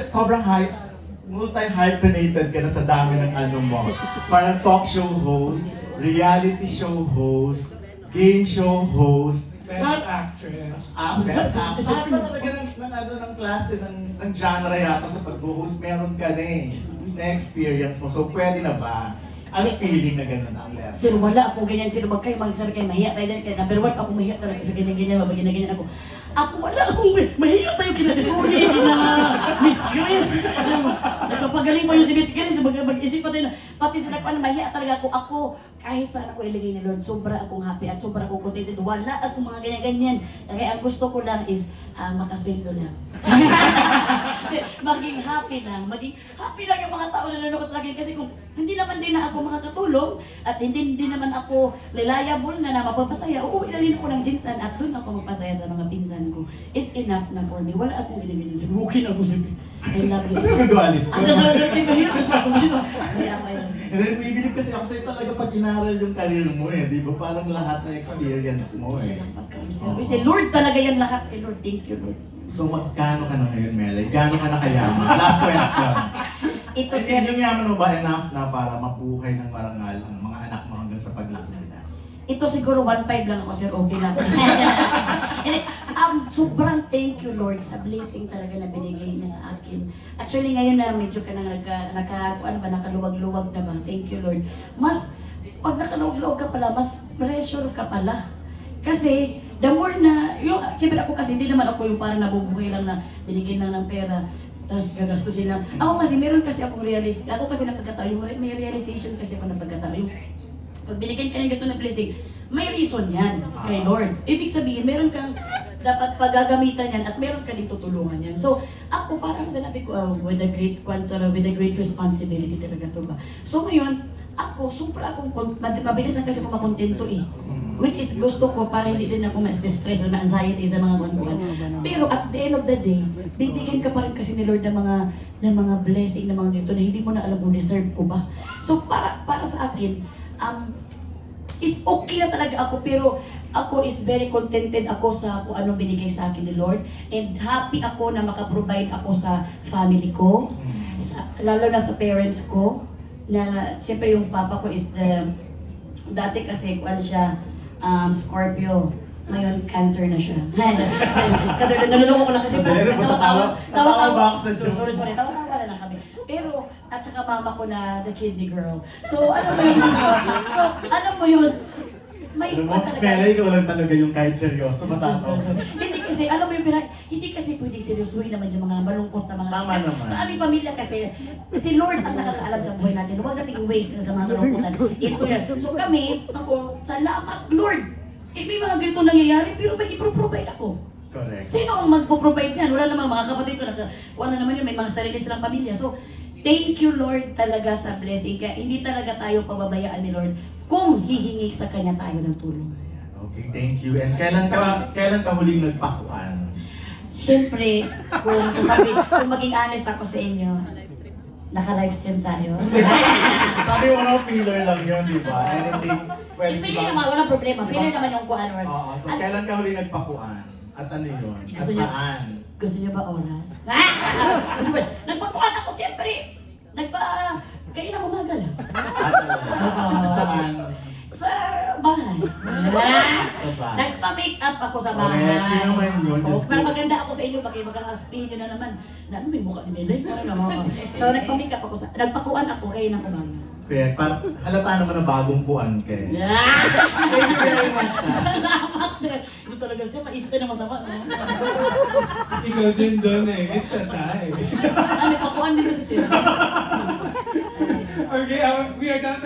Sobrang hype, multi-hyphenated ka na sa dami ng ano mo. Parang talk show host, reality show host, game show host, Best actress. best actress. Lahat ba talaga ng klase ng genre yata sa pag-host, meron ka na eh. Na-experience mo, so pwede na ba? Ano feeling na gano'n ang level? Sir, wala ako ganyan. Sir, wag kayo magsabi kayo, mahiya tayo lang. Number one, ako mahiya talaga sa ganyan-ganyan. Ganyan-ganyan ako. Ako wala akong mahiya tayo kinatituri. Miss Grace. Nagpapagaling pa yung si Miss Grace. Mag-isip pa tayo na, pati sila pa na mahiya talaga ako. Ako, kahit saan ako ilagay ni Lord, sobra akong happy at sobra akong contented. Wala akong mga ganyan-ganyan. Kaya ang gusto ko lang is, makasweldo lang. Maging happy lang yung mga tao na nanonood sa akin kasi kung hindi naman din na ako makakatulong at hindi naman ako reliable na mapapasaya, uuwi na rin ako ng Jinsan at doon ako magpasaya sa mga pinsan ko. Is enough na for me. Wala akong ginagin sa bukid ako sa I love you. Ano yung gagawalit ko? Ang sasagot ko yun, gusto ko sa'yo. Kaya ako yun. And then, bibilib kasi ako sa'yo talaga pag inaral yung career mo eh, di ba? Parang lahat ng experience mo eh. Salamat kami. Si Lord talaga yan lahat. Si Lord, thank you Lord. So magkano ka na ngayon, Melay? Gaano ka na kayaman? Last question. Ito Kasi sir, yung yaman mo ba enough na para mabuhay ng marangal ang mga anak mo hanggang sa paglaki nila? ito siguro 1.5 lang ako sir, okay na. Sobrang thank you Lord sa blessing talaga na binigay niya sa akin. Actually ngayon na medyo ka nang nakaluwag-luwag na ba? Thank you Lord. Mas, pag nakaluwag-luwag ka pala, mas pressure ka pala. Kasi, the more na, siyempre ako kasi hindi naman ako yung parang nabubuhay lang na binigyan lang ng pera, tapos gagastusin lang. Ako kasi, meron kasi akong ako kasi napagkatao, may realization kasi ako napagkatao. Yung, pag binigyan ka ng ganito na blessing, may reason yan kay Lord. Ibig sabihin, meron kang dapat paggagamitan yan at meron ka din tutulungan yan. So, ako parang sinabi ko, with a great responsibility talaga to ba. So ngayon, ako, mabilis na kasi ako makontento eh. Which is gusto ko para hindi din ako mas-stress o ma-anxiety sa mga kwantuan. Pero at the end of the day, bibigyan ka pa rin kasi ni Lord ng mga blessing, ng mga dito na hindi mo na alam kung deserve ko ba. So para sa akin, is okay na talaga ako pero ako is very contented ako sa kung ano binigay sa akin ni Lord and happy ako na makaprovide ako sa family ko, lalo na sa parents ko na siyempre yung papa ko is dati kasi kuan siya Scorpio. Ngayon, cancer na siya. Kasi naluloko ko lang kasi tawa ba ako sa joke? Sorry, tawa na lang kami. Pero, at saka mama ko na the kidney girl. So, ano mo yun? May Alam mo, Melay, ikaw lang talaga yung kahit seryoso, matataw. Hindi kasi, alam mo yung hindi kasi pwedeng seryosuhin naman yung mga malungkot na mga Tama naman. Sa aming pamilya kasi, si Lord ang nakakaalam sa buhay natin. Huwag natin i-waste sa mga malungkotan. Ito yan. So kami, ako, salamat Lord! May mga ganito nangyayari, pero may ipro-provide ako. Correct. Sino ang magpo-provide yan? Wala namang mga kapatid ko, kung ano naman yun, may mga sarili silang pamilya. So, thank you Lord talaga sa blessing. Kaya hindi talaga tayo pababayaan ni Lord kung hihingi sa Kanya tayo ng tulong. Okay, thank you. And kailan ka huling nagpakuan? Siyempre, kung maging honest ako sa inyo, naka-livestream tayo. Sabi mo na filler lang yun, di ba? Anything, well, Filler naman, walang problema. Filler naman yung kuan Lord. Oo, so kailan ka huling nagpakuan? At ano yun? At Gusto niyo- saan? Gusto niyo ba oras? Nagpakuan ako siyempre. Kayo na umaga lang. Saan? Sa bahay. Sa bahay. Nagpa-make up ako sa bahay. Correct, yun naman yun. Oh, Just pero do- maganda ako sa inyo, makakasabihin nyo na naman, na ano may mukha ni Melay? So nagpa-make up ako nagpakuan ako kayo ng umaga. Kaya halata naman na bagong kuan kay. Thank you very much. Salamat sir. Ito talaga siya, maisip tayo na masama. No? Ikaw din doon eh. It's a tie. Ano, pakuan din ko si sir. Okay, we are done.